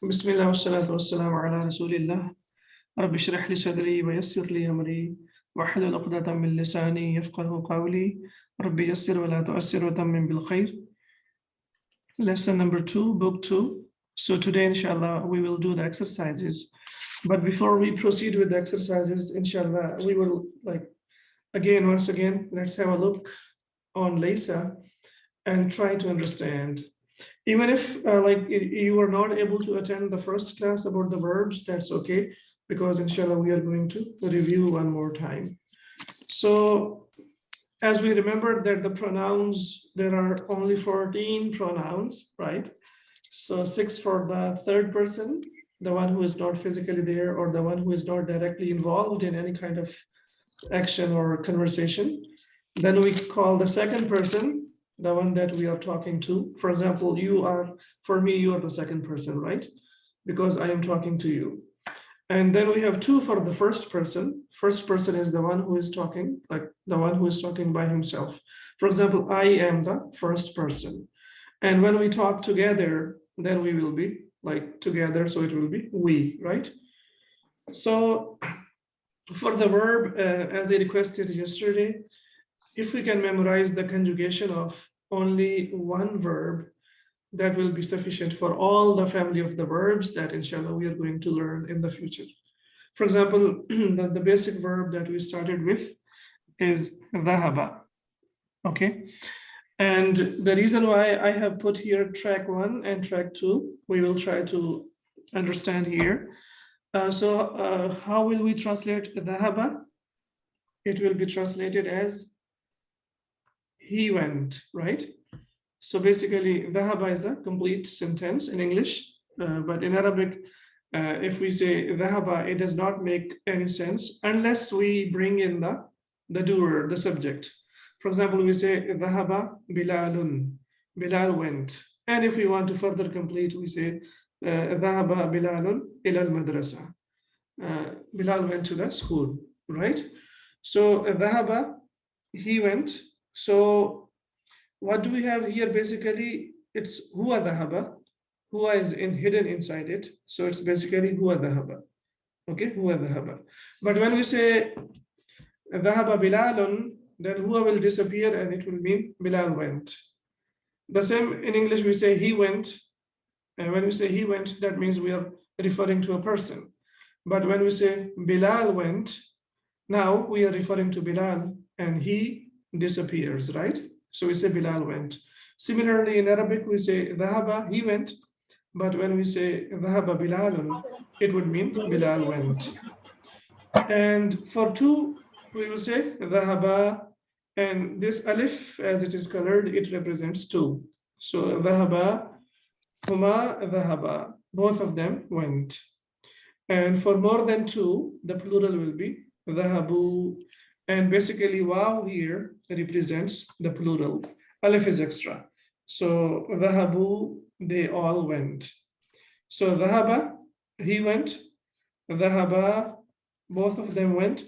بسم الله والصلاة والسلام على رسول الله رب اشرح لي صدري ويسر لي أمري واحلل عقدة من لساني يفقه قولي ربي يسر ولا تؤسر وتمم بالخير. Lesson number 2, book 2. So today, inshallah, we will do the exercises. But before we proceed with the exercises, inshallah, we will once again, let's have a look on Laysa and try to understand. Even if you are not able to attend the first class about the verbs, that's okay, because inshallah we are going to review one more time. So as we remember that the pronouns, there are only 14 pronouns, right? So 6 for the third person, the one who is not physically there or the one who is not directly involved in any kind of action or conversation. Then we call the second person the one that we are talking to. For example, for me, you are the second person, right? Because I am talking to you. And then we have 2 for the first person. First person is the one who is talking, like the one who is talking by himself. For example, I am the first person. And when we talk together, then we will be like together, so it will be we, right? So for the verb, as I requested yesterday, if we can memorize the conjugation of only one verb, that will be sufficient for all the family of the verbs that inshallah we are going to learn in the future. For example, the basic verb that we started with is dhahaba, okay? And the reason why I have put here track 1 and track 2, we will try to understand here. How will we translate dhahaba? It will be translated as he went, right? So basically, dhahaba is a complete sentence in English, but in Arabic, if we say dhahaba, it does not make any sense unless we bring in the doer, the subject. For example, we say dhahaba Bilalun, Bilal went. And if we want to further complete, we say dhahaba Bilalun ila al-madrasa. Bilal went to the school, right? So dhahaba, he went. So what do we have here? Basically, it's huwa dhahaba. Huwa is hidden inside it. So it's basically huwa dhahaba. Okay, huwa dhahaba. But when we say dhahaba Bilalun, then huwa will disappear and it will mean Bilal went. The same in English, we say he went. And when we say he went, that means we are referring to a person. But when we say Bilal went, now we are referring to Bilal and he disappears, right? So we say Bilal went. Similarly, in Arabic, we say dhahaba, he went. But when we say dhahaba Bilalun, it would mean Bilal went. And for 2, we will say dhahaba, and this alif, as it is colored, it represents 2. So dhahaba, huma dhahaba, both of them went. And for more than 2, the plural will be dhahabu. And basically, waw here represents the plural. Alif is extra. So dhahabu, they all went. So dhahaba, he went. Dhahaba, both of them went.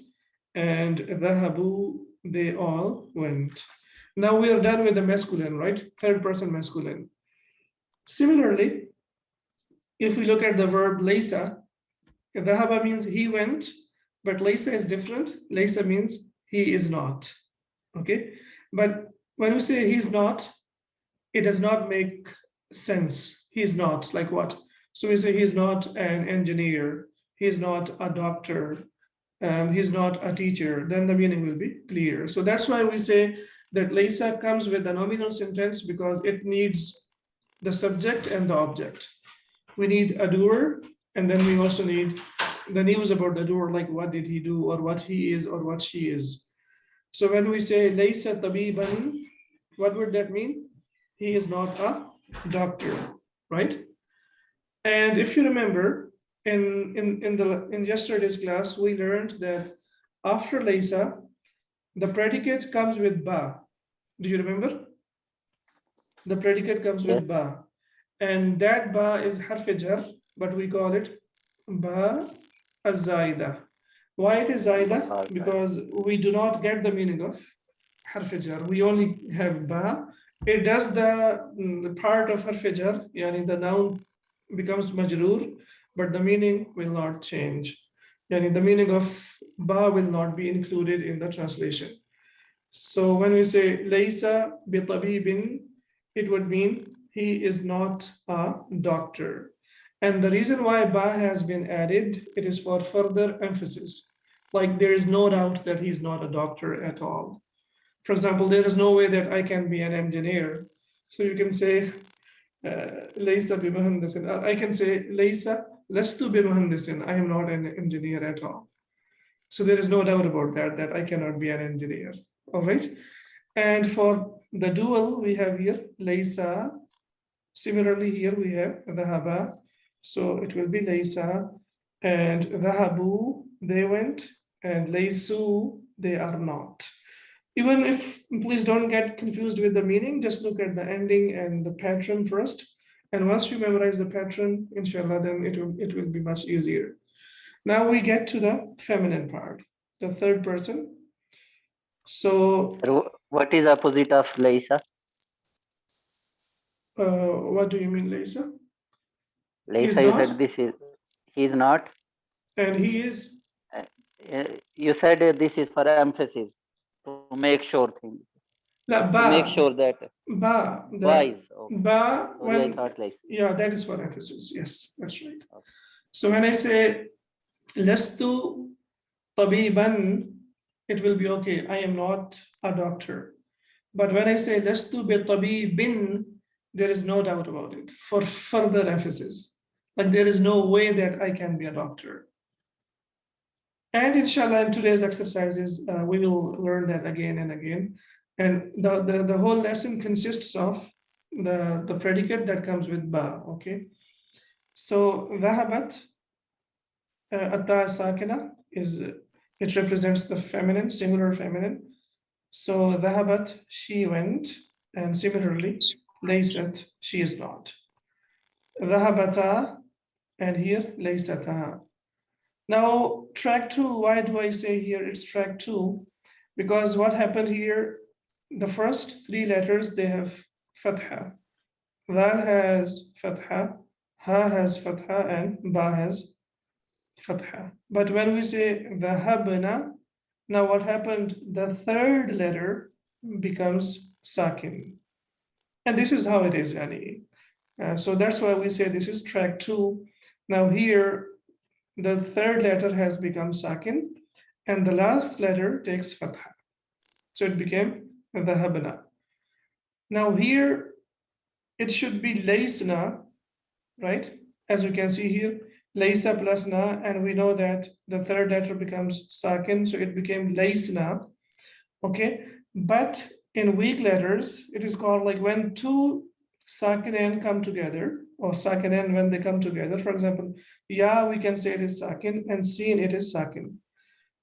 And dhahabu, they all went. Now we are done with the masculine, right? Third person masculine. Similarly, if we look at the verb laysa, dhahaba means he went, but laysa is different. Laysa means he is not. Okay, but when we say he's not, it does not make sense. He's not like what? So we say he's not an engineer, he's not a doctor, he's not a teacher. Then the meaning will be clear. So that's why we say that laysa comes with the nominal sentence, because it needs the subject and the object. We need a doer, and then we also need the news about the doer, like what did he do, or what he is, or what she is. So when we say laysa tabiban, what would that mean? He is not a doctor, right? And if you remember, in yesterday's class, we learned that after laysa, the predicate comes with ba. Do you remember? The predicate comes with ba. And that ba is harf jar, but we call it ba az-zaida. Why it is zaida? Because we do not get the meaning of harf jar. We only have ba. It does the part of harf jar, yani the noun becomes majroor, but the meaning will not change. Yani the meaning of ba will not be included in the translation. So when we say laysa bitabibin, it would mean he is not a doctor. And the reason why ba has been added, it is for further emphasis. Like there is no doubt that he is not a doctor at all. For example, there is no way that I can be an engineer. So you can say laysa bimuhandisin. I can say laysa lastu bimuhandisin. I am not an engineer at all. So there is no doubt about that, that I cannot be an engineer. All right. And for the dual, we have here laysa. Similarly, here we have dhahaba. So it will be laysa. And dhahabu, they went. And laysu, they are not. Even if, please don't get confused with the meaning, just look at the ending and the pattern first. And once you memorize the pattern, inshallah, then it will be much easier. Now we get to the feminine part, the third person. So what is opposite of Laysa? what do you mean, Laysa? Laysa, you said this is, he is not. And he is? You said this is for emphasis, to make sure things. La, To ba. make sure that. Ba. Ba is. Okay. Ba. Sorry, I thought Laysa. Yeah, that is for emphasis. Yes, that's right. Okay. So when I say lastu tabiban, it will be okay. I am not a doctor. But when I say lastu bi tabibin, there is no doubt about it. For further emphasis, like there is no way that I can be a doctor. And inshallah, in today's exercises, we will learn that again and again. And the whole lesson consists of the predicate that comes with ba, okay? So dhahabat, atta sakina, it represents the feminine, singular feminine. So dhahabat, she went, and similarly, laysat, she is not. Dhahabata, and here laysata. Now, track 2, why do I say here it's track 2? Because what happened here, the first 3 letters, they have fatha. Dal has fatha, ha has fatha, and ba has fatha. But when we say dhahabna, now what happened? The third letter becomes sakin. And this is how it is, Yani. So that's why we say this is track 2. Now here, the third letter has become sakin, and the last letter takes fatha. So it became dhahabna. Now here, it should be laysna, right? As we can see here, laysa plus na, and we know that the third letter becomes sakin, so it became laysna, okay? But in weak letters, it is called like when two sakin come together, or sakin when they come together. For example, ya, we can say it is sakin, and sin, it is sakin.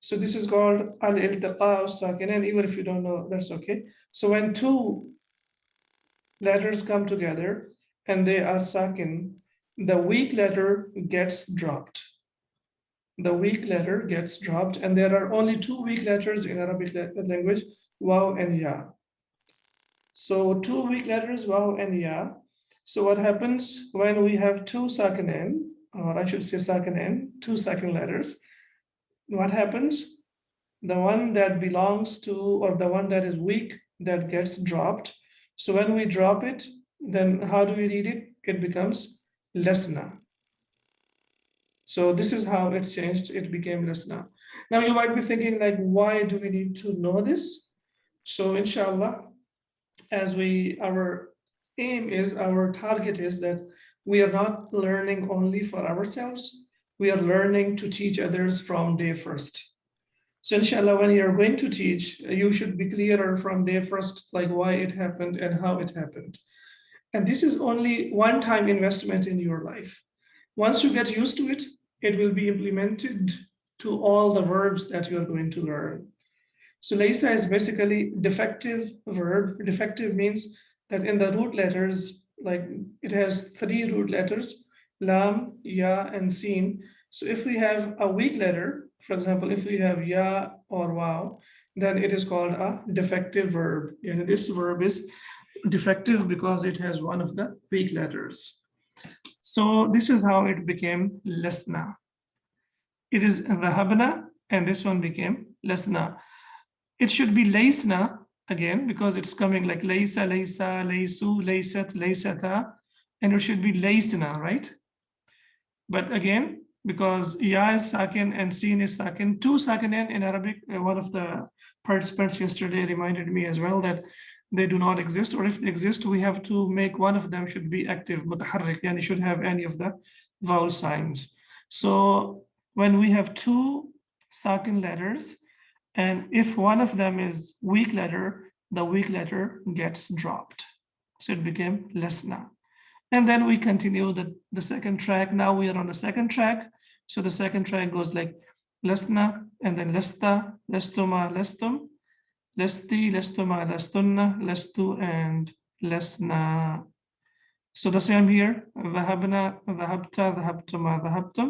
So this is called al-iltiqa of sakin, and even if you don't know, that's okay. So when two letters come together and they are sakin, the weak letter gets dropped. The weak letter gets dropped, and there are only 2 weak letters in Arabic language, waw and ya. So 2 weak letters, waw and ya. So what happens when we have 2 sakinen, or I should say sakinen, 2 sakin letters? What happens? The one that belongs to, or the one that is weak, that gets dropped. So when we drop it, then how do we read it? It becomes lesna. So this is how it changed. It became lesna. Now you might be thinking like, why do we need to know this? So inshallah, as our aim is, our target is that we are not learning only for ourselves. We are learning to teach others from day first. So inshallah, when you're going to teach, you should be clearer from day first, like why it happened and how it happened. And this is only one-time investment in your life. Once you get used to it, it will be implemented to all the verbs that you're going to learn. So laysa is basically defective verb. Defective means that in the root letters, like it has 3 root letters, lam, ya, and sin. So if we have a weak letter, for example, if we have ya or waw, then it is called a defective verb. And this verb is defective because it has one of the weak letters. So this is how it became lesna. It is dhahabna, and this one became lesna. It should be laysna again because it's coming like laysa, laysa, laysu, laysat, laysata, and it should be laysna, right? But again, because ya is sakin and sin is sakin, two sakinain in Arabic, one of the participants yesterday reminded me as well that they do not exist, or if they exist, we have to make one of them should be active, mutaharrik, and it should have any of the vowel signs. So when we have two sakin letters, and if one of them is weak letter, the weak letter gets dropped. So it became lesna. And then we continue the second track. Now we are on the second track. So the second track goes like lesna, and then lesta, lestuma, lestum, lesti, lestuma, lestunna, lestu, and lesna. So the same here. Dhahabna, dhahabta, dhahabtuma, dhahabtum,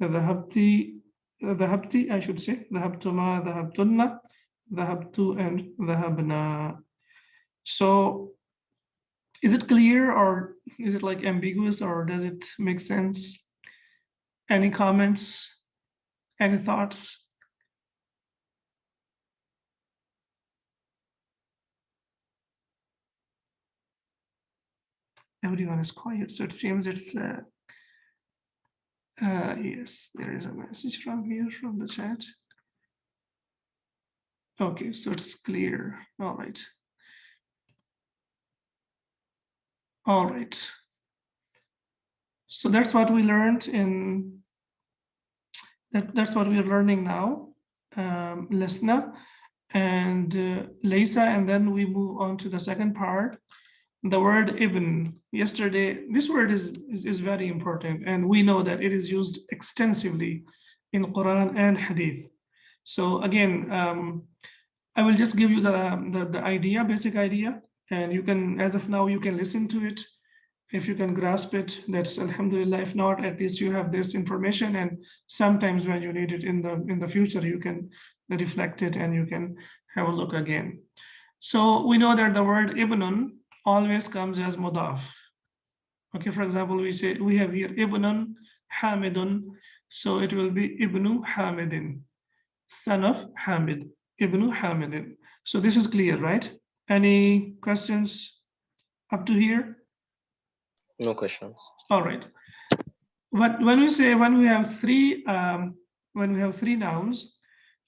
dhahabti, dhahabti, I should say, dhahabtuma, dhahabtunna, dhahabtu, and dhahabna. So is it clear, or is it like ambiguous, or does it make sense? Any comments? Any thoughts? Everyone is quiet, so it seems it's yes, there is a message from here from the chat. Okay, so it's clear. All right. All right. So that's what we learned in that's what we're learning now. Lesna and Laysa, and then we move on to the second part. The word ibn. Yesterday, this word is very important, and we know that it is used extensively in Quran and Hadith. So again, I will just give you the idea, basic idea, and you can, as of now, you can listen to it. If you can grasp it, that's alhamdulillah. If not, at least you have this information, and sometimes when you need it in the future, you can reflect it and you can have a look again. So we know that the word ibnun always comes as mudaf. Okay, for example, we say we have here ibnun hamidun, so it will be ibnu hamidin, son of Hamid, ibnu hamidin. So this is clear, right? Any questions up to here? No questions. All right. But when we have three nouns,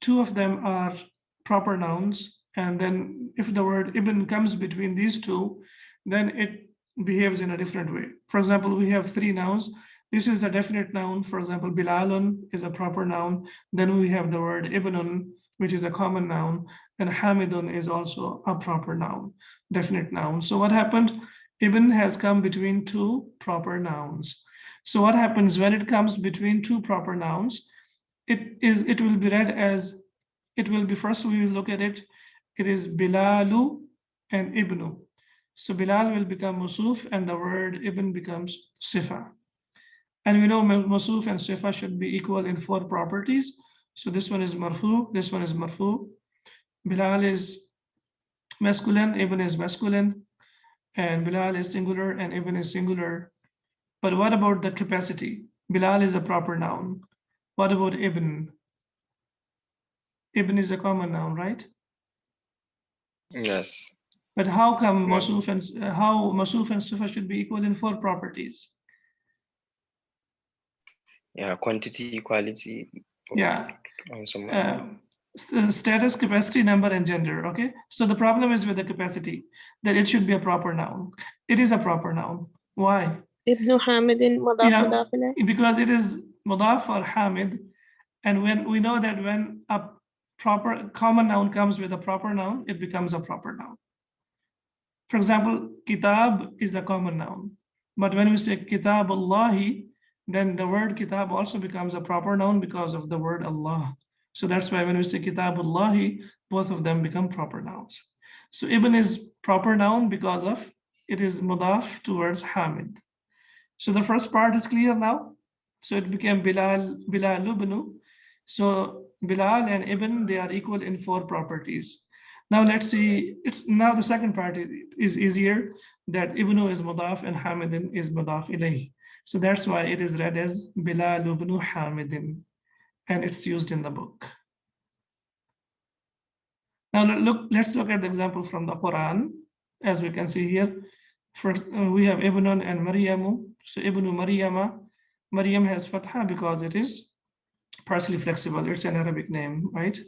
two of them are proper nouns, and then if the word ibn comes between these two, then it behaves in a different way. For example, we have three nouns. This is the definite noun. For example, Bilalun is a proper noun. Then we have the word ibnun, which is a common noun, and Hamidun is also a proper noun, definite noun. So what happened? Ibn has come between two proper nouns. So what happens when it comes between two proper nouns? It will be read as, it will be, first we will look at it. It is Bilalu and Ibnu. So Bilal will become Musuf, and the word Ibn becomes Sifa. And we know Musuf and Sifa should be equal in four properties. So this one is Marfu, this one is Marfu. Bilal is masculine, Ibn is masculine, and Bilal is singular and Ibn is singular. But what about the capacity? Bilal is a proper noun. What about Ibn? Ibn is a common noun, right? Yes. But how come Yeah. Masuf and Sifa should be equal in four properties? Yeah, quantity, quality. Yeah. Some Status, capacity, number, and gender. Okay. So the problem is with the capacity, that it should be a proper noun. It is a proper noun. Why? Ibn Hamidin mudaf Yeah, mudaf ilayh. because it is mudaf or hamid, and when we know that when a proper common noun comes with a proper noun, it becomes a proper noun. For example, kitab is a common noun, but when we say kitab Allahi, then the word kitab also becomes a proper noun because of the word Allah. So that's why when we say kitab Allahi, both of them become proper nouns. So Ibn is proper noun because of it is mudaf towards Hamid. So the first part is clear now. So it became Bilal Ibnu. So Bilal and Ibn, they are equal in four properties. Now let's see, it's now the second part is easier, that Ibnu is mudaf and Hamidin is mudaf ilayh. So that's why it is read as Bilal ibn Hamidin, and it's used in the book. Now let's look at the example from the Quran. As we can see here, first we have Ibnun and Maryamu. So Ibn Maryama, Maryam has fatha because it is partially flexible. It's an Arabic name, right?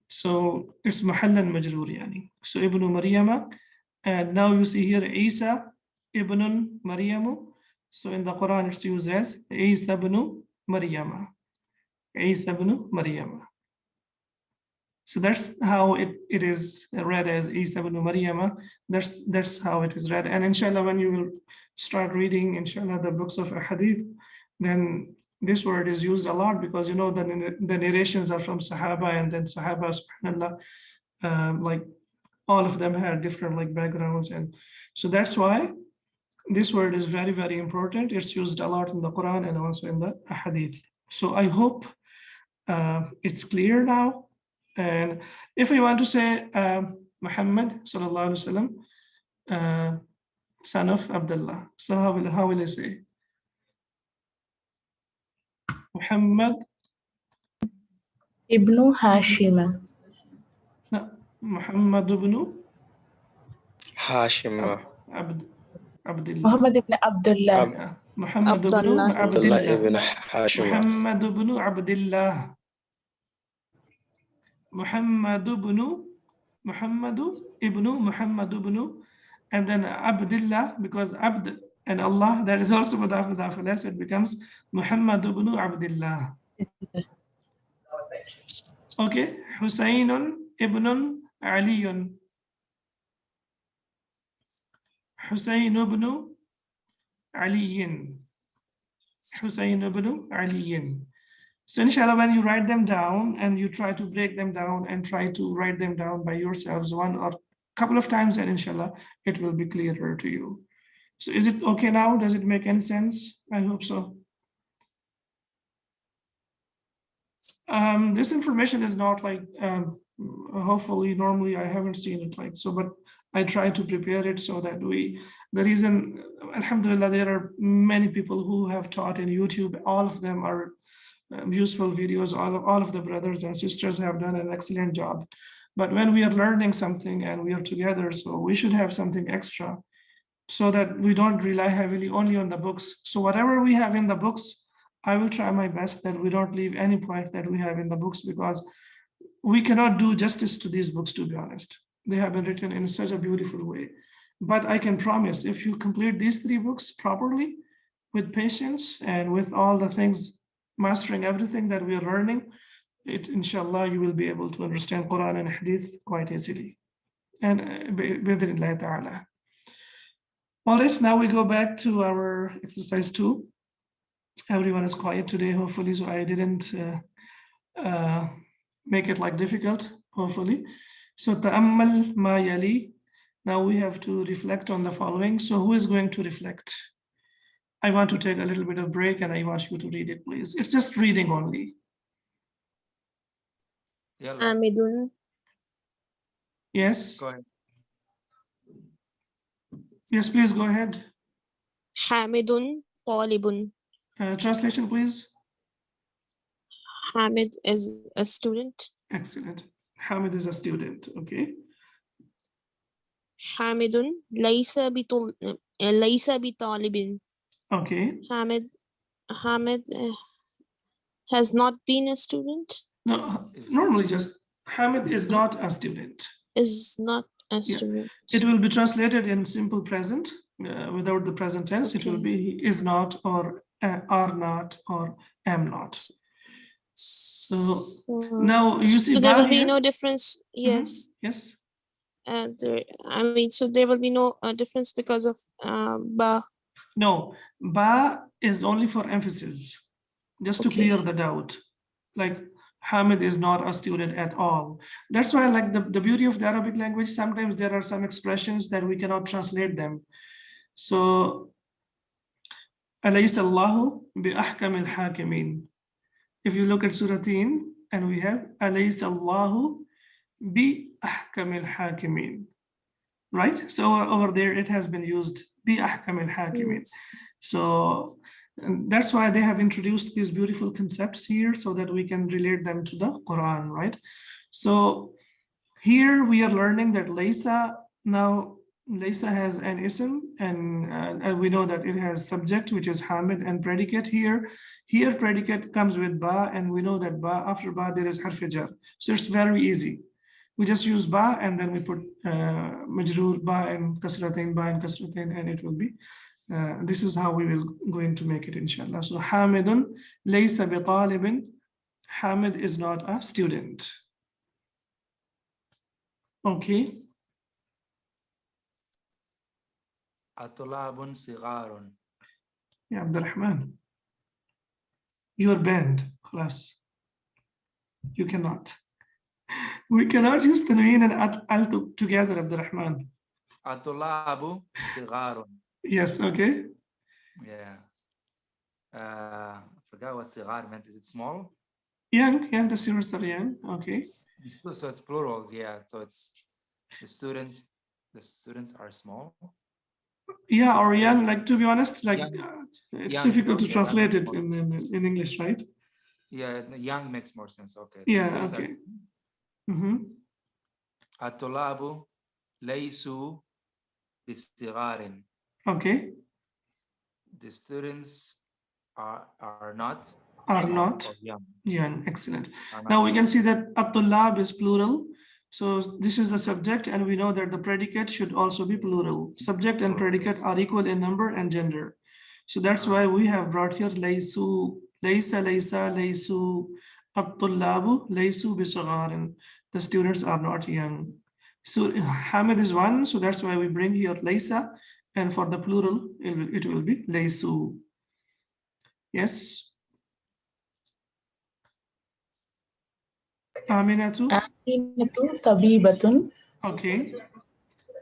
So it's mahallan majroor yani. So Ibn Maryama, and now you see here Isa Ibn Maryamu. So in the Quran it's used as Isa ibn Maryama. Isa ibn Maryama. So that's how it is read as Isa ibn Maryama. That's how it is read. And inshallah, when you will start reading, inshallah, the books of Hadith, then this word is used a lot because you know the narrations are from Sahaba, and then Sahaba, subhanallah, like all of them had different like backgrounds, and so that's why this word is very, very important. It's used a lot in the Quran and also in the Hadith. So I hope it's clear now. And if we want to say Muhammad sallallahu alaihi wasallam, son of Abdullah, so how will I say? Muhammad Ibn Hashim. no, Muhammad ibn Hashima. Abdullah. Muhammad ibn Abdullah. Muhammad ibn Abdullah. Abdullah Abdullah. ibn Hashima. Muhammad ibn Abdullah. Muhammad ibn, and then Abdullah, because Abd and Allah, that is also mudaf ilayh, so it becomes Muhammad ibn Abdullah. Okay, Husaynun ibn Aliyun. Husayn ibn Aliyin. Husayn ibn Aliyin. So inshallah, when you write them down and you try to break them down and try to write them down by yourselves one or couple of times, and inshallah, it will be clearer to you. So is it okay now? Does it make any sense? I hope so. This information is not like, hopefully, normally I haven't seen it like so, but I try to prepare it so that the reason, alhamdulillah, there are many people who have taught in YouTube. All of them are useful videos. All of the brothers and sisters have done an excellent job. But when we are learning something and we are together, so we should have something extra so that we don't rely heavily only on the books. So whatever we have in the books, I will try my best that we don't leave any point that we have in the books, because we cannot do justice to these books, to be honest. They have been written in such a beautiful way. But I can promise, if you complete these 3 books properly, with patience and with all the things, mastering everything that we are learning, inshallah, you will be able to understand Quran and Hadith quite easily. And bi'idhnillah ta'ala. All right, now we go back to our exercise 2. Everyone is quiet today, hopefully, so I didn't make it like difficult, hopefully. So ta'ammal ma yali. Now we have to reflect on the following. So who is going to reflect? I want to take a little bit of break and I want you to read it, please. It's just reading only. Hamidun. Yes. Go ahead. Yes, please go ahead. Hamidun Talibun. Translation, please. Hamid is a student. Excellent. Hamid is a student. Okay. Hamidun laysa bitalibin. Okay. Hamid has not been a student. No, normally just Hamid is not a student. Is not a student. It will be translated in simple present without the present tense. It will Okay. be is not, or are not, or am not. So now you see. So there will ba be here? no difference. Yes. Yes. So there will be no difference because of ba. No, ba is only for emphasis, just to Okay. clear the doubt. Like Hamid is not a student at all. That's why, like the beauty of the Arabic language, sometimes there are some expressions that we cannot translate them. So, alaysa Allahu bi ahkamil hakimin. If you look at Surah Tin, and we have alaysa Allahu bi ahkamil hakimin, right? So over there it has been used bi ahkamil hakimin. Yes. So And that's why they have introduced these beautiful concepts here so that we can relate them to the Quran, right? So here we are learning that Laysa, now Laysa has an ism, and we know that it has subject, which is Hamid, and predicate here. Here predicate comes with ba, and we know that ba, after ba there is harf jar. So it's very easy. We just use ba and then we put majroor ba and kasratain, and it will be, this is how we will going to make it, inshallah. So Hamidun laysa bi talibin. Hamid is not a student. Okay. Atulabun sigarun. Yeah, Abdurrahman. You are banned, class. You cannot. We cannot use tanween and al together, Abdurrahman. Atulabu sigarun. Yes, okay. Yeah. I forgot what sigar meant. Is it small? Young, the students are young. Okay. So it's plural, yeah. So it's the students are small. Yeah, or young, like, to be honest, like it's young, difficult to okay, translate it more sense. in English, right? Yeah, young makes more sense. Okay. Yeah, okay. Atulabu laysu bisigarin. Okay. The students are not young. Excellent. Now we can see that at-tullab is plural. So this is the subject, and we know that the predicate should also be plural. Subject and predicate are equal in number and gender. So that's why we have brought here laysu, laysa, laysu, at-tullabu, laysu bisagharin. The students are not young. So Hamid is one, so that's why we bring here laysa, and for the plural, it will be laysu. Yes. Aminatu. Aminatu tabibatun. Okay.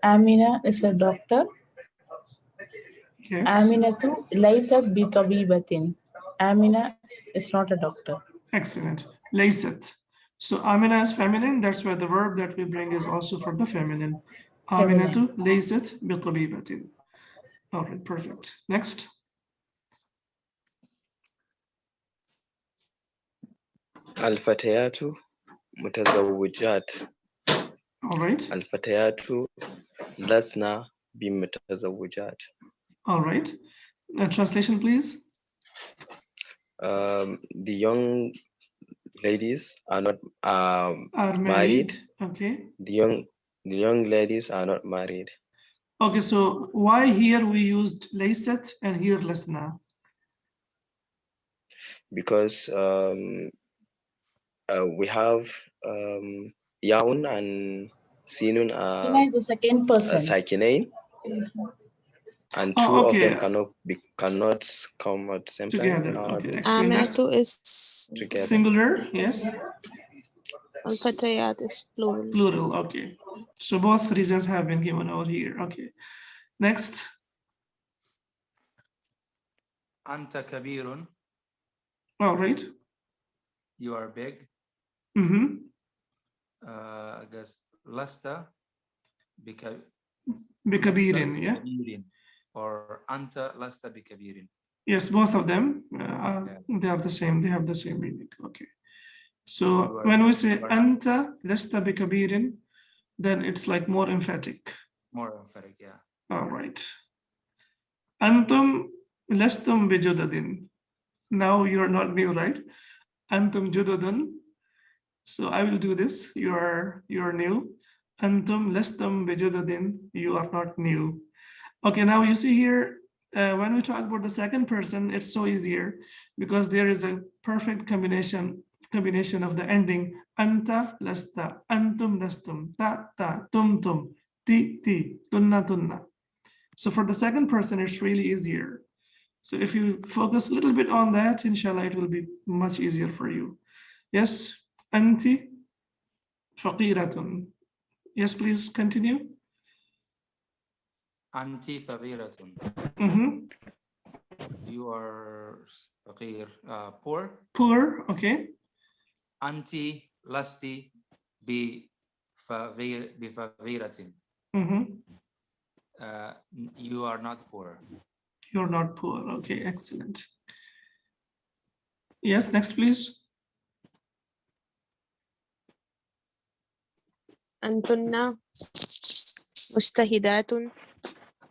Amina is a doctor. Yes. Aminatu laysat bi tabibatin. Amina is not a doctor. Excellent. Laysat. So Amina is feminine. That's why the verb that we bring is also for the feminine. Aminatu laysat bi tabibatin. All right, perfect. Next. Al-fatayatu mutazawwijat. All right. Al-fatayatu lasna bi mutazawwijat. All right. Translation, please. The young ladies are not are married. Okay. The young ladies are not married. Okay, so why here we used laysat and here lasna? Because we have yaun and sinun is the second person. sakinain, and two of them cannot come at the same together. time. Okay. Aminatu is together. Singular, yes. Al-Fatayat is plural. Plural, okay. So both reasons have been given over here. Okay. Next. Anta kabirun. All right. You are big. I guess lasta bikabirin, yeah. Or anta lasta bikabirin. Yes, both of them they are the same. They have the same meaning. Okay. So when we say anta lasta bikabirin, then it's like more emphatic. More emphatic, yeah. All right. Antum lastum bijudadin. Now you're not new, right? Antum judadun. So I will do this. You are new. Antum lastum bijudadin. You are not new. Okay, now you see here, when we talk about the second person, it's so easier because there is a perfect combination of the ending. Anta lasta, antum lastum, ta, tum, ti, tunna. So for the second person, it's really easier. So if you focus a little bit on that, inshallah, it will be much easier for you. Yes, anti faqiratun. Yes, please continue. Anti faqiratun. You are faqir, poor. Poor, okay. Anti lasti bi faqiratin. You are not poor. You're not poor. Okay, excellent. Yes, next please. Antunna mustahidatun.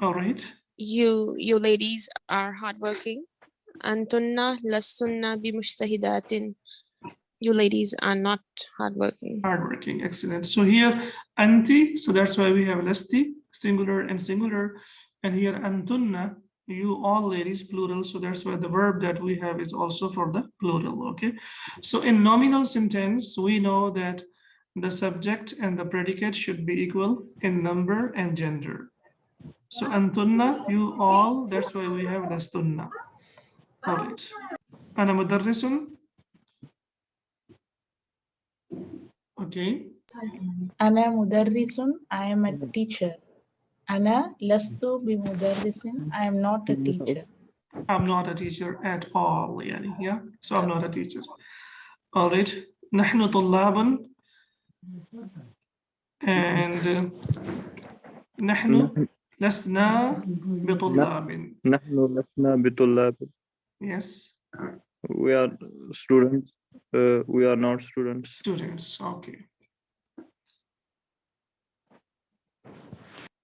All right. You ladies are hardworking. Antunna lastunna bimustahidatin. You ladies are not hardworking. Hardworking, excellent. So here anti, so that's why we have lasti, singular and singular, and here antunna, you all ladies, plural, so that's why the verb that we have is also for the plural. Okay, so in nominal sentence we know that the subject and the predicate should be equal in number and gender. So antunna, you all, that's why we have lastunna. All right. Ana mudarrisun. Okay. Ana mudarrisun, I am a teacher. Ana lastu bimudarrisin, I am not a teacher. I'm not a teacher at all. Yani, yeah. So I'm not a teacher. All right. نحن طلاب and نحن لسنا بطلاب. نحن لسنا بطلاب. Yes. We are students. We are not students. Students. Okay.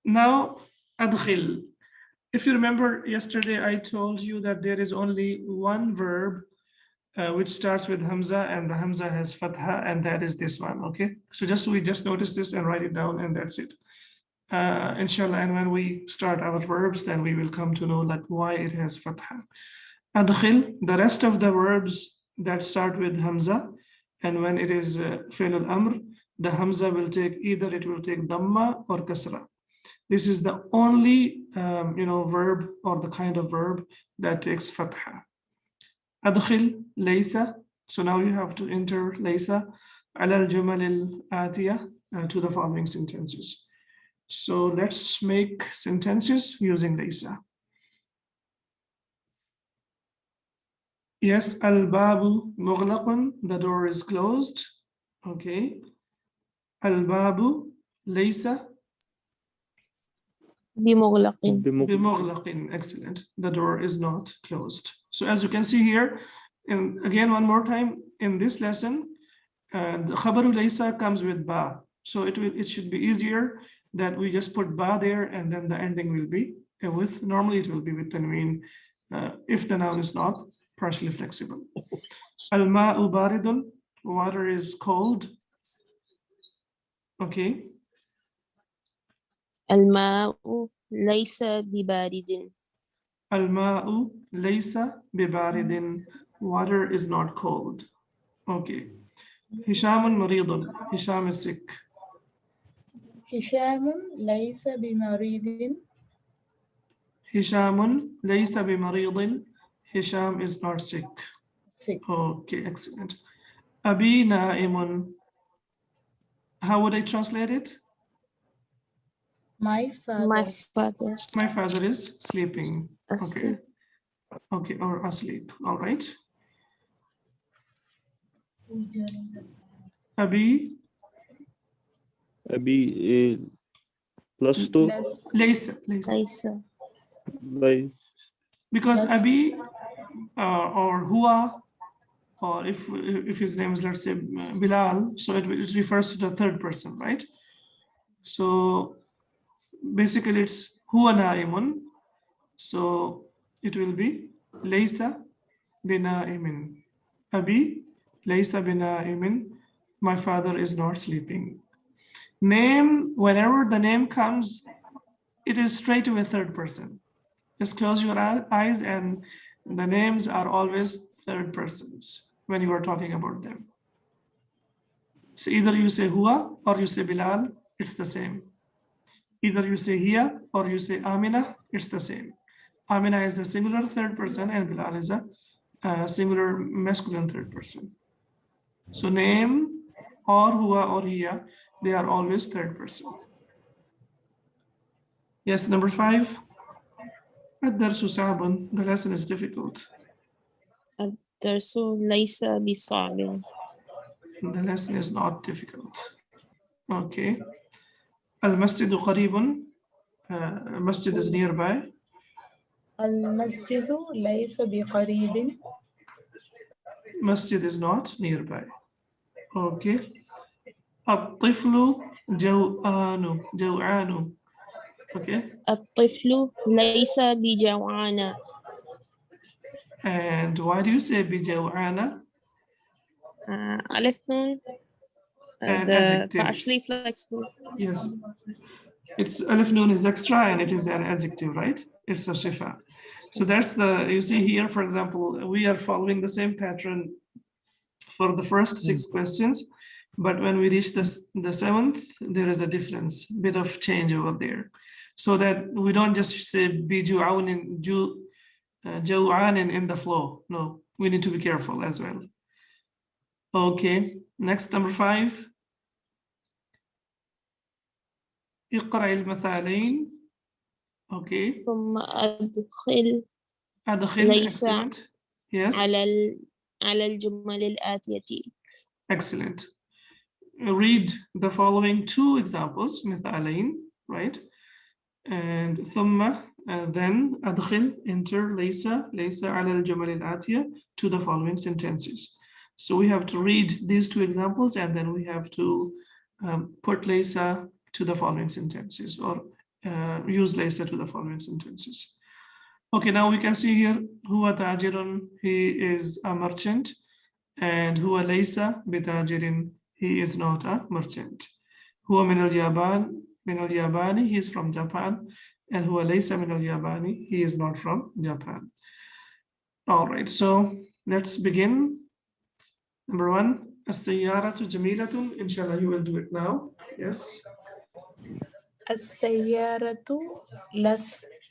Now, أدخل. If you remember yesterday, I told you that there is only one verb which starts with Hamza, and the Hamza has Fatha, and that is this one. Okay. So we just notice this and write it down, and that's it. Inshallah, and when we start our verbs, then we will come to know like why it has Fatha. Adkhil, the rest of the verbs that start with Hamza, and when it is Fi'l al-Amr, the Hamza will take either it will take Dhamma or Kasra. This is the only verb or the kind of verb that takes Fatha. Adkhil laysa. So now you have to enter laysa ala al-jumal al-atiyah to the following sentences. So let's make sentences using laysa. Yes, al-babu mughlaqun, the door is closed. Okay. Al-babu laysa Bimughlaqin. bimughlaqin. Excellent. The door is not closed. So as you can see here, and again one more time in this lesson, the khabaru laysa comes with ba. So it should be easier that we just put ba there, and then the ending will be with, normally it will be with tanween if the noun is not partially flexible. Al-ma'u baridun, water is cold. Okay. Al-ma'u laysa bibaridin. Al-ma'u laysa bibaridin, water is not cold. Okay. Hishamun maridun, Hisham is sick. Hishamun laysa bimaridin. Hishamun laysa bimaridin, Hisham is not sick. Sick. Okay, excellent. Abi na'imun, how would I translate it? My My father. father My father is sleeping. asleep. Okay, or asleep. All right. Abi أبي لست laysa. Laysa. لي Because Yes. Abi or Hua, or if his name is, let's say, Bilal, so it refers to the third person, right? So basically it's Huwa na'imun. So it will be laysa bina'imin. Abi laysa bina'imin. My father is not sleeping. Name, whenever the name comes, it is straight to a third person. Just close your eyes, and the names are always third persons when you are talking about them. So either you say Hua or you say Bilal, it's the same. Either you say Hiya or you say Amina, it's the same. Amina is a singular third person and Bilal is a singular masculine third person. So name or Hua or Hiya, they are always third person. Yes, number 5. الدرس صعب. The lesson is difficult. Darsu laysa bisa'bin. The lesson is not difficult. Okay. المسجد قريب. Masjid is nearby. المسجد ليس بقريب. Masjid is not nearby. Okay. الطفل جوعان. Okay. الطفل ليس بجوعان. And why do you say بجوعان? ألف نون. An The adjective. partially flexible. Yes. It's alif noon is extra and it is an adjective, right? It's a shifa. So that's the, you see here, for example, we are following the same pattern for the first 6 questions, but when we reach the 7th, there is a difference, bit of change over there. So that we don't just say be ju'anin in the flow. No, we need to be careful as well. Okay, next number 5. اقرأ المثالين. Okay. ثم أدخل ليس excellent. Yes. على الجمل الآتية. Excellent. Read the following 2 examples, مثالين, right? And ثم, then أدخل, enter ليس على الجمل الآتية to the following sentences. So we have to read these 2 examples and then we have to put ليس to the following sentences, or use ليس to the following sentences. Okay, now we can see here هو تاجر, he is a merchant, and هو ليس بتاجر, he is not a merchant. هو من اليابان, he is from Japan, and هو ليس من اليابان, he is not from Japan. All right, so let's begin. Number 1, السيارة جميلة. Inshallah, you will do it now. Yes. السيارة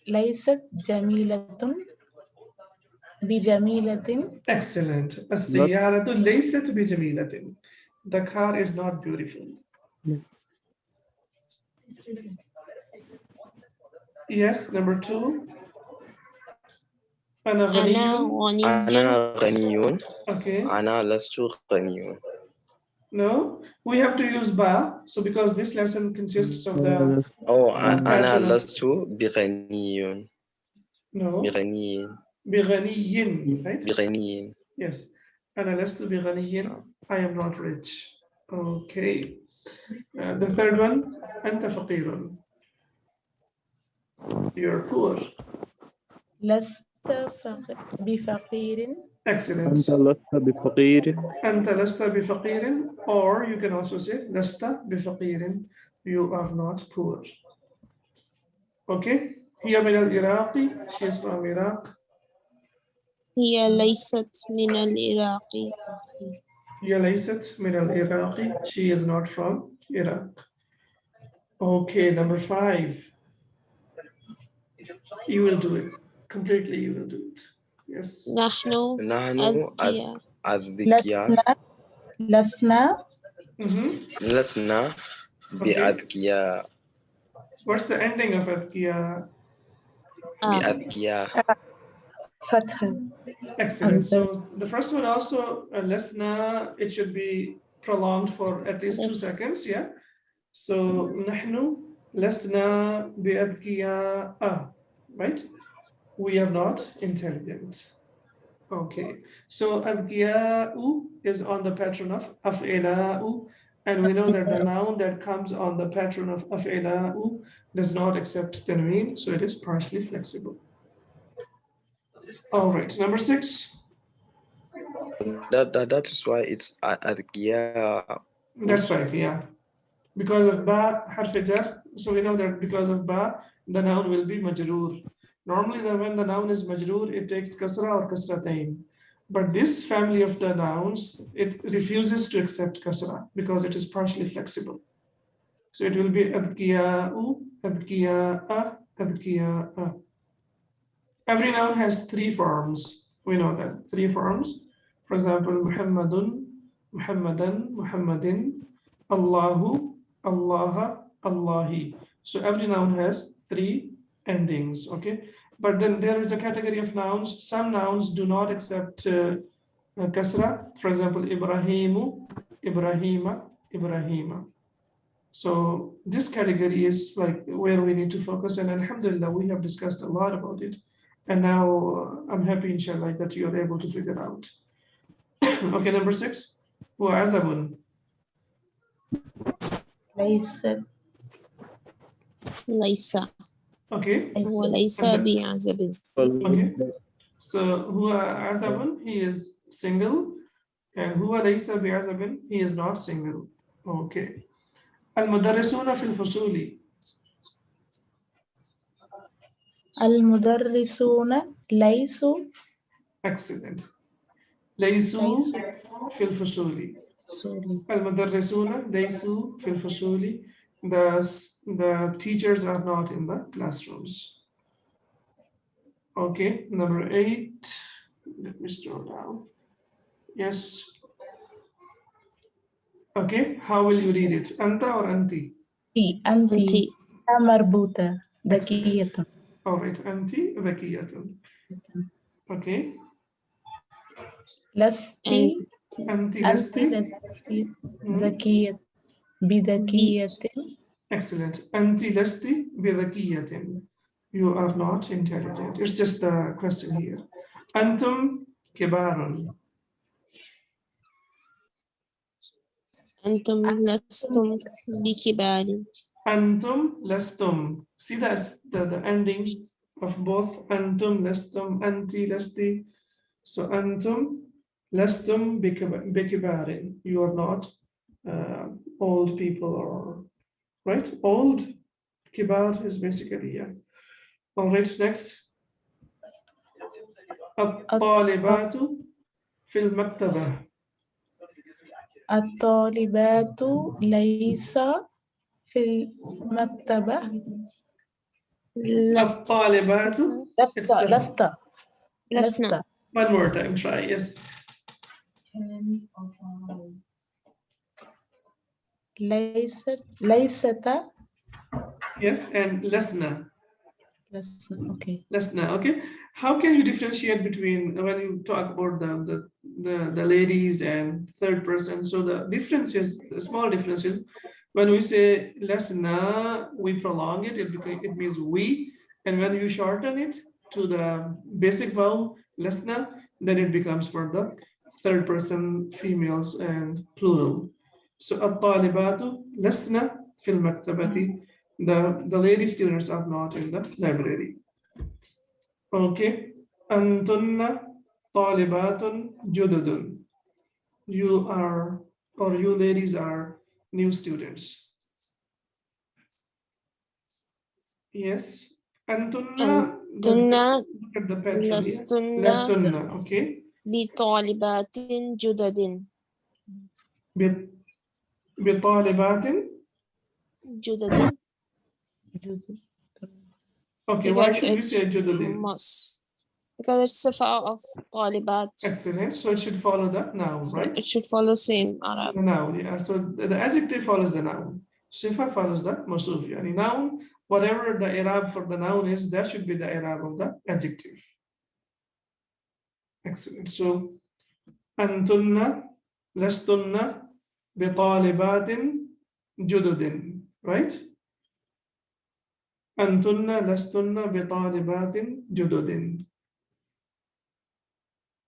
ليست جميلة بجميلة. Excellent. السيارة ليست بجميلة. The car is not beautiful. Yes, number 2. أنا غني. أنا غني. Okay. أنا لست غني. No, we have to use ba. So because this lesson consists of the. أنا لست بغني. No. بغني. بغني, right? بغني. Yes. أنا لست بغني. I am not rich. Okay. The third one. أنت فقير. You're poor. لست بفقير. Excellent. أنت لست بفقير. أنت لست بفقير, or you can also say لست بفقير. You are not poor. Okay. هي من العراق. She is from Iraq. هي ليست من العراق. هي ليست من العراق. She is not from Iraq. Okay, number 5. You will do it. Completely you will do it. Yes. نحن أذكياء. لسنا بأذكياء. What's the ending of أذكياء? بأذكياء. فتحة. Excellent. So the first one also, لسنا, it should be prolonged for at least 2 seconds. Yeah. So نحن لسنا بأذكياء. Right? We are not intelligent. Okay. So أذكياء is on the pattern of أفعلاء, and we know that the noun that comes on the pattern of أفعلاء does not accept tanween, so it is partially flexible. All right, number 6. That is why it's أذكياء. That's right, yeah. Because of ba harf jar, so we know that because of ba, the noun will be majroor. Normally, when the noun is majroor, it takes kasra or kasratain. But this family of the nouns, it refuses to accept kasra because it is partially flexible. So it will be adkiya'u, adkiya'a, adkiya'a. Every noun has 3 forms. We know that 3 forms. For example, Muhammadun, Muhammadan, Muhammadin, Allahu, Allaha, Allahi. So every noun has 3 endings, okay? But then there is a category of nouns. Some nouns do not accept kasra. For example, Ibrahimu, Ibrahima, Ibrahima. So this category is like where we need to focus, and alhamdulillah, we have discussed a lot about it. And now I'm happy, inshallah, that you're able to figure out. Okay, number 6. هو عزب. ليست. ليس Okay. هو ليس And the- بعزب. Okay. So هو عزب, he is single, and هو ليس بعزب, he is not single. Okay. المدرسون في الفصول. المدرسون ليسوا. Excellent. ليسوا في الفصول. المدرسون ليسوا في الفصول. The teachers are not in the classrooms. Okay, number 8. Let me scroll down. Yes. Okay, how will you read it? Anta or anti? أنت أنت مربوطة ذكية. All right, anti ذكية. Okay. لست. أنت أنت لست. ذكية بذكية. Excellent. أنت لست بذكية. You are not intelligent. It's just a question here. أنتم كبار. أنتم لستم بكبار. أنتم لستم. See the ending of both. أنتم لستم, أنت لستي. So أنتم لستم بكبار. You are not old people, or right? Old. Kibar is basically, yeah. All right, next. الطالبات في المكتبة. الطالبات ليس في المكتبة. الطالبات. لسنا. One more time, try, yes. ليست. Yes, and lesna. Okay. Lesna, okay. How can you differentiate between when you talk about the ladies and third person? So the difference is, the small difference is, when we say lesna, we prolong it, it means we, and when you shorten it to the basic vowel lesna, then it becomes for the third person females and plural. So at-talibatu lesna fil maktabati. The lady students are not in the library. Okay. Antunna talibatun jududun. You are, or you ladies are new students. Yes. Antunna. Look at the pencil here. Lastunna. Okay. بطالبات جدد. بطالبات جدد. Okay, why should we say jududin? Because it's a file of طالبات. Excellent. So it should follow the noun, So right? it should follow same Arab. The noun, yeah. So the adjective follows the noun. Sifa follows the mawsuf. Yani noun, whatever the i'rab for the noun is, that should be the i'rab of the adjective. Excellent. So antunna lastunna bitalibatin jududin, right? Antunna lastunna bitalibatin jududin.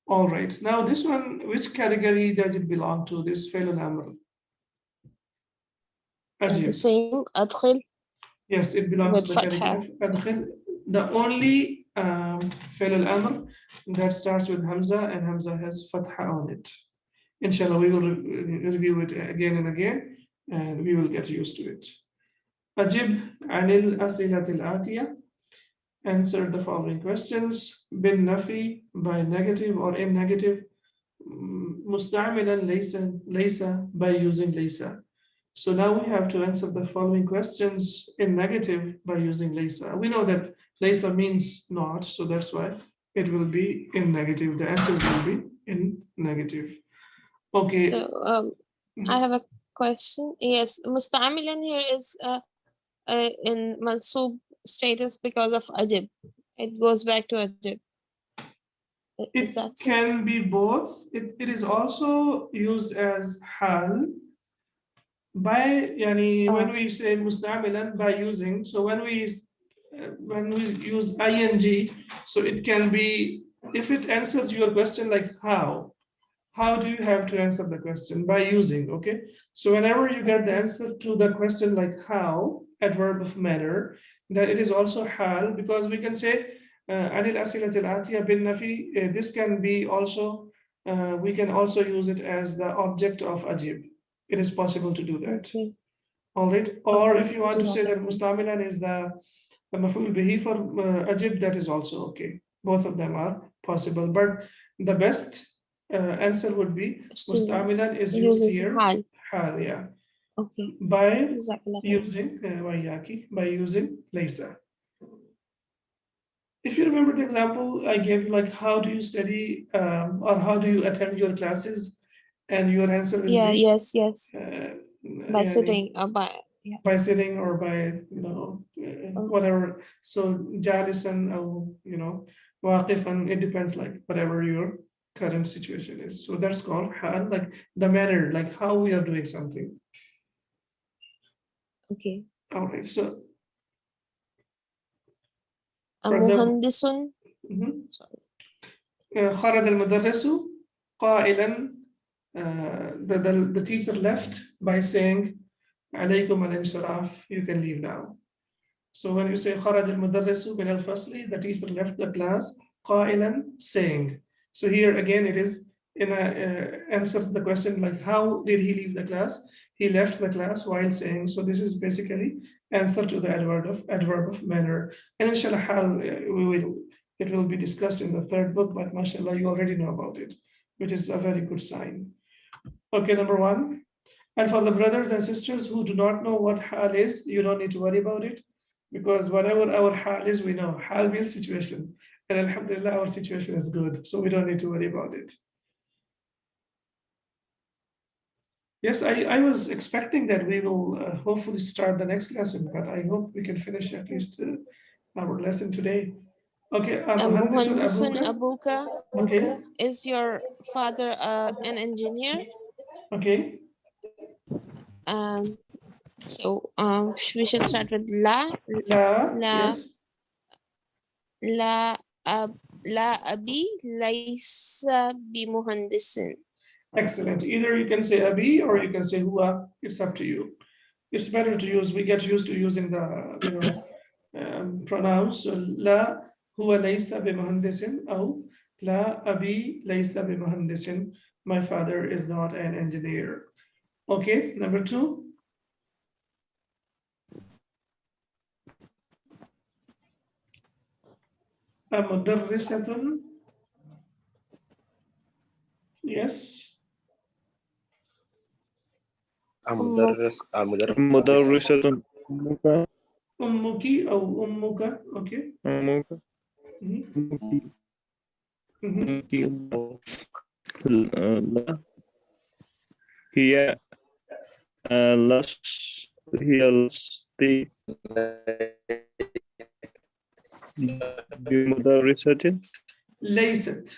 All right. Now this one, which category does it belong to? This fi'l al-amr. The same أدخل. Yes, it belongs with to the category of adkhil. The only fi'l al-amr that starts with Hamza, and Hamza has fatha on it. Inshallah, we will review it again and again, and we will get used to it. Ajib anil asilatil atiya. Answer the following questions. Bin nafi, by negative or in negative. Musta'milan laysa, by using laysa. So now we have to answer the following questions in negative by using laysa. We know that laysa means not, so that's why it will be in negative. The answers will be in negative. Okay. So I have a question. Yes, musta'milan here is in mansub status because of ajib. It goes back to ajib. It can be both. It is also used as hal. By when we say musta'milan, by using, so when we use ing, so it can be, if it answers your question like how, how do you have to answer the question? By using, okay? So whenever you get the answer to the question like how, adverb of manner, that it is also hal, because we can say anil asilat al-atiya bin nafi, this can be also, we can also use it as the object of ajib. It is possible to do that. Okay. All right. Or if you want to say that Jazakallah. mustamilan is the maf'ul bihi for ajib, that is also okay. Both of them are possible, but the best answer would be Still mustamilan is used uses here. hal. Hal, yeah. Okay. By Jazakallah. using by using laysa. If you remember the example I gave you, like how do you study or how do you attend your classes, and your answer will Yeah, be yes. By yani, sitting or by yes. sitting or by whatever. So jalisan or waqifan, it depends, like whatever your current situation is. So that's called hal, like the manner, like how we are doing something. Okay. All right. So for example, Muhandisun. Sorry. خرج المدرس قائلا, the teacher left by saying عليكم الانصراف, you can leave now. So when you say خرج المدرس من الفصل, the teacher left the class قائلا, saying. So here again it is in a answer to the question like how did he leave the class? He left the class while saying. So this is basically answer to the adverb of manner. And inshallah it will be discussed in the third book, but mashallah you already know about it, which is a very good sign. Okay, number one. And for the brothers and sisters who do not know what hal is, you don't need to worry about it, because whatever our hal is, we know. Hal means situation. And alhamdulillah, our situation is good, so we don't need to worry about it. Yes, I was expecting that we will hopefully start the next lesson, but I hope we can finish at least our lesson today. Okay, Muhandisun abuka. Okay, Is your father an engineer? okay. So we should start with la. Yes. La abi laysa bimuhandisin. Excellent. Either you can say abi or you can say huwa. It's up to you. It's better to use. We get used to using the pronouns. So, la huwa laysa bimuhandisin, or la abi laysa bimuhandisin. My father is not an engineer. Okay. Number two. مدرسة. Yes. مدرسة مدرسة أمك أمك أو أمك. Okay. أمك أمك لا هي لست بمدرسة ليست.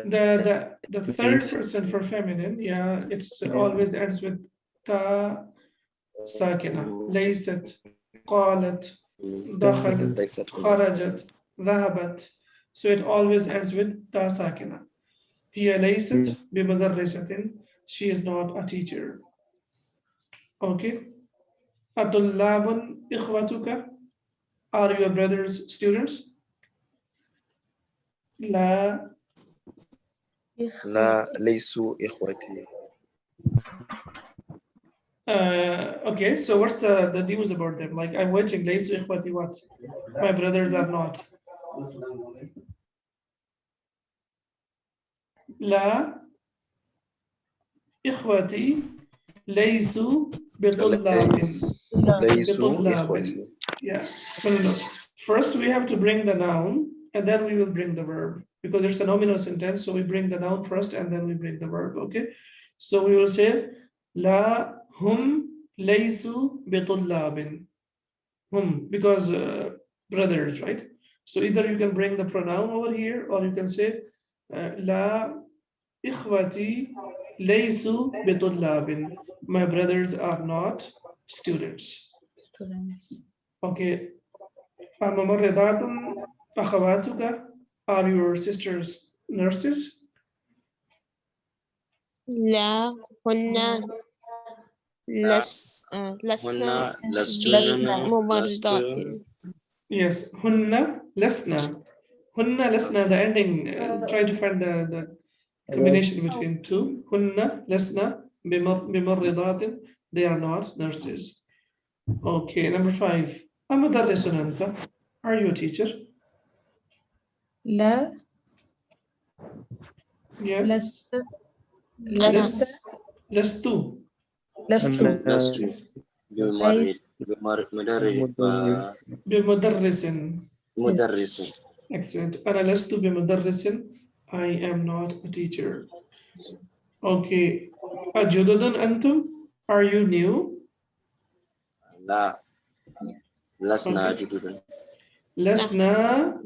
The third person for feminine, yeah, it's always ends with ta sakina. ليست, قالت, دخلت, خرجت, ذهبت. So it always ends with ta sakina. هي ليست بمدرسة. She is not a teacher. Okay. أطلاب إخوتك? Are your brothers students? لا ليسوا إخوتي. Okay, so what's the news about them? Like, I'm waiting. ليسوا إخوتي what? My brothers are not. لا إخوتي ليسوا بطلاب. ليسوا إخوتي. Yeah. No. First, we have to bring the noun, and then we will bring the verb, because it's a nominal sentence. So we bring the noun first, and then we bring the verb. Okay. So we will say لا هم ليسوا بطلاب. Hum, because brothers, right? So either you can bring the pronoun over here, or you can say لا إخوتي ليسوا بطلاب. My brothers are not students. Okay. ممرضات أخواتك? Are your sisters nurses? لا هن لسنا بممرضات. Yes, hunna lesna. Hunna lesna, the ending, try to find the combination between two. Hunna lesna bimarridatin, they are not nurses. Okay, number 5. Amadarrisun anta. Are you a teacher? لا Yes. لست أنا لست لست. لست بمدرس. مدرس. Excellent. أنا لست بمدرس. I am not a teacher. Okay. أجدد أنتم? Are you new? لا لسنا Okay. جدد. لسنا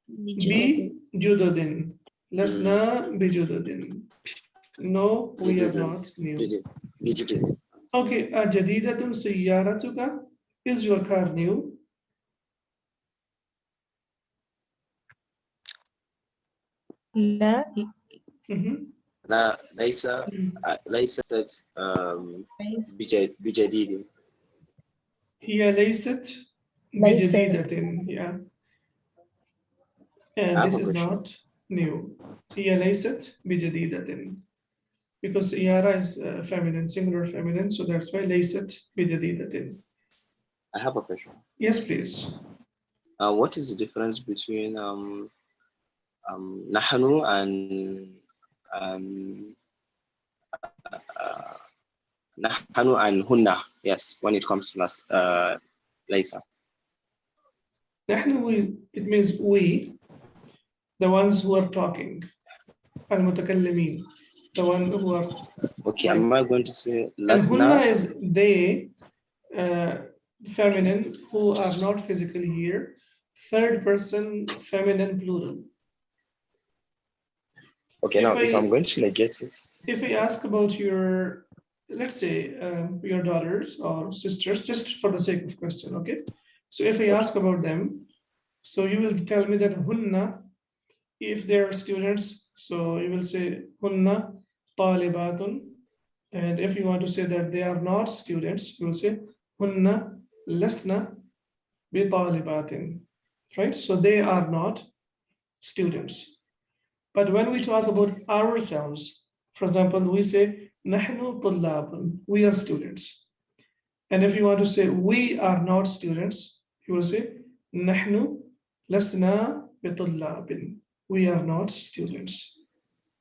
بجدد. بجدد. لسنا بجدد. No, we are not new. بجدد. Okay. أجديدة سيارتك? Is your car new? لا لا ليس ليست بجديد. هي ليست بجديدة. Yeah. And this is not new. هي ليست بجديدة. Because سيارة is feminine, singular feminine, so that's why ليست بجديدة. I have a question. Yes, please. What is the difference between نحن and نحن and هن? Yes, when it comes to ليس. نحن, it means we, the ones who are talking. المتكلمين, the one who are. Okay, am I going to say And لسنا? hunna is they, feminine, who are not physically here. Third person feminine plural. Okay, now if I'm going to negate it. If I ask about your, let's say, your daughters or sisters, just for the sake of question, okay? So if I ask about them, so you will tell me that hunna, if they are students, so you will say hunna talibatun. And if you want to say that they are not students, you will say hunna lasna bi talibatin, right? So they are not students. But when we talk about ourselves, for example, we say nahnu tullabun, we are students. And if you want to say we are not students, you will say nahnu lasna bitullabin, we are not students.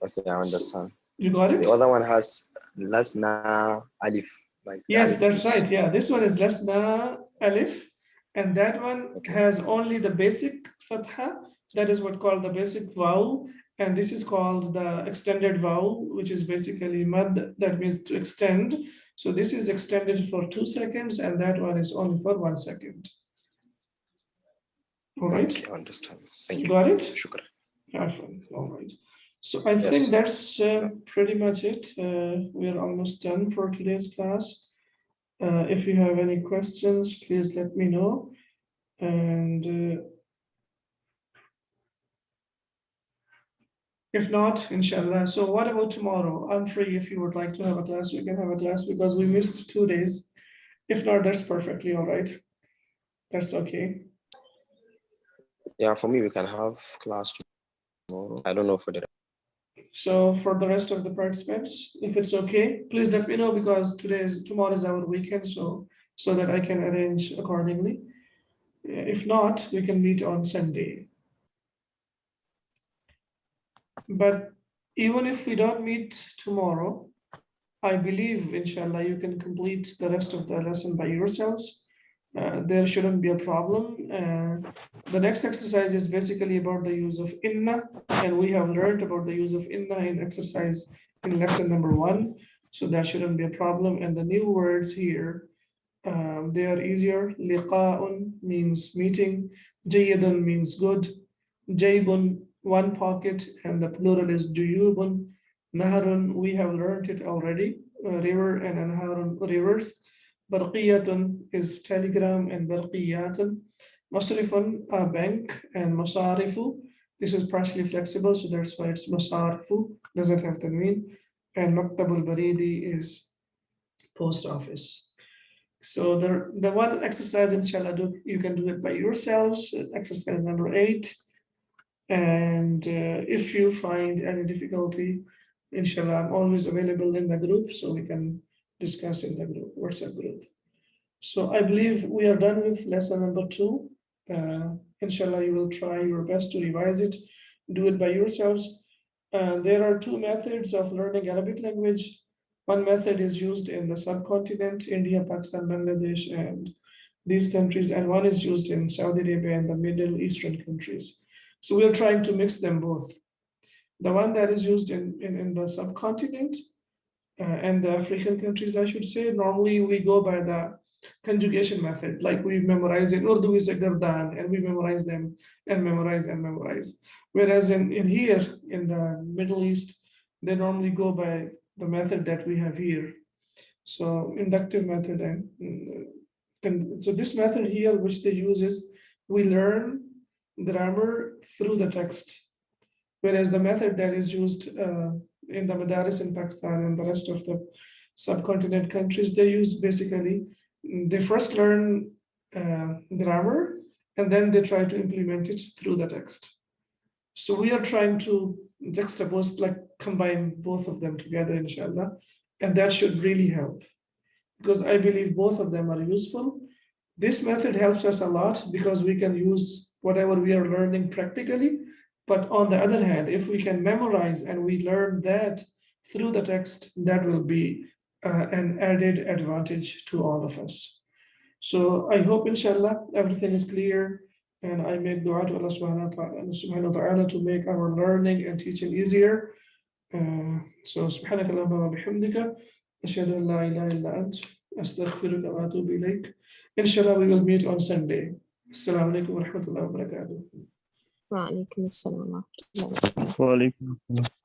Okay, I understand. You got it? The other one has lasna alif. Like yes, alif that's is. right. Yeah, this one is lasna alif, and that one has only the basic fatha. That is what called the basic vowel. And this is called the extended vowel, which is basically mad, that means to extend. So this is extended for 2 seconds, and that one is only for 1 second. All right. Okay, I understand. Thank you. Got it? Shukran. All right. So I think that's pretty much it. We are almost done for today's class. If you have any questions, please let me know. And if not, inshallah. So what about tomorrow? I'm free. If you would like to have a class, we can have a class because we missed 2 days. If not, that's perfectly all right. That's okay. Yeah, for me, we can have class tomorrow. I don't know for the. So for the rest of the participants, if it's okay, please let me know because tomorrow is our weekend, so that I can arrange accordingly. If not, we can meet on Sunday. But even if we don't meet tomorrow, I believe, inshallah, you can complete the rest of the lesson by yourselves. There shouldn't be a problem. The next exercise is basically about the use of inna, and we have learned about the use of inna in exercise in lesson number 1. So that shouldn't be a problem. And the new words here, they are easier. Liqa'un means meeting. Jayyidun means good. Jaybun, one pocket, and the plural is juyubun. Naharun, we have learned it already. River and anharun, rivers. Barqiyatun is telegram and barqiyatun. Masrifun, a bank, and masarifu This is partially flexible, so that's why it's Masarifu, doesn't have tanween, and Maktabul Baridi is post office. So the one exercise, inshallah, you can do it by yourselves, exercise number 8. And if you find any difficulty, inshallah, I'm always available in the group, so we can discuss in the group, WhatsApp group. So I believe we are done with lesson number 2. Inshallah, you will try your best to revise it, do it by yourselves. There are 2 methods of learning Arabic language. One method is used in the subcontinent, India, Pakistan, Bangladesh, and these countries, and one is used in Saudi Arabia and the Middle Eastern countries. So we are trying to mix them both. The one that is used in the subcontinent and the African countries, I should say, normally we go by the conjugation method, like we memorize in Urdu, we say gardan, and we memorize them and memorize. Whereas in here, in the Middle East, they normally go by the method that we have here. So inductive method, and so this method here, which they use, is we learn grammar through the text. Whereas the method that is used in the Madaris in Pakistan and the rest of the subcontinent countries, they use basically, they first learn grammar and then they try to implement it through the text. So we are trying to juxtapose, like combine both of them together, inshallah, and that should really help, because I believe both of them are useful. This method helps us a lot because we can use whatever we are learning practically, but on the other hand, if we can memorize and we learn that through the text, that will be an added advantage to all of us. So I hope, inshallah, everything is clear. And I make dua to Allah subhanahu wa ta'ala to make our learning and teaching easier. So subhanakallahumma wa bihamdika, ashhadu an la ilaha illa ant, astaghfiruka wa atubu ilayk. Inshallah, we will meet on Sunday. Assalamu alaikum wa rahmatullahi wa barakatuh. Wa alaikum assalam wa rahmatullahi wa barakatuh. Wa alaikum assalam.